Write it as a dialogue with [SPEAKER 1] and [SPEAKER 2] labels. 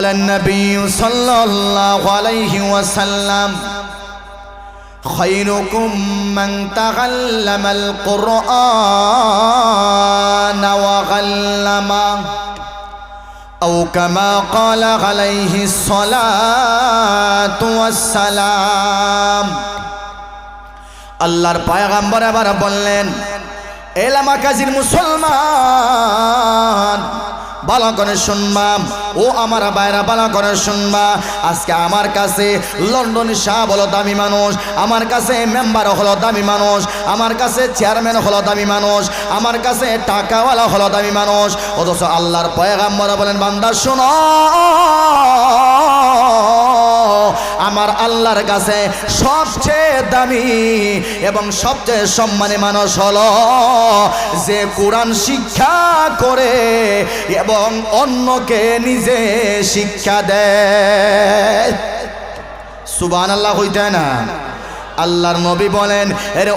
[SPEAKER 1] قال النبي صلى الله عليه وسلم خيركم من تعلم القرآن وعلمه أو كما قال عليه الصلاة والسلام আল্লাহর পয়গম্বর আবার বললেন, এলামা কাজীর মুসলমান ভালো করে শুনবা, ও আমার ভাইরা ভালো করে শুনবা। আজকে আমার কাছে লন্ডন সাহেব হলো দামি মানুষ, আমার কাছে মেম্বার হলো দামি মানুষ, আমার কাছে চেয়ারম্যান হলো দামি মানুষ, আমার কাছে টাকাওয়ালা হলো দামি মানুষ। অথচ আল্লাহর পয়গম্বর বলেন, বান্দা শোনো, আমার আল্লাহর কাছে সবচেয়ে দামি এবং সবচেয়ে সম্মানী মানুষ হলো যে কোরআন শিক্ষা করে এবং অন্যকে নিজে শিক্ষা দেয়। সুবহানাল্লাহ হইতে না? আল্লাহর নবী বলেন, এর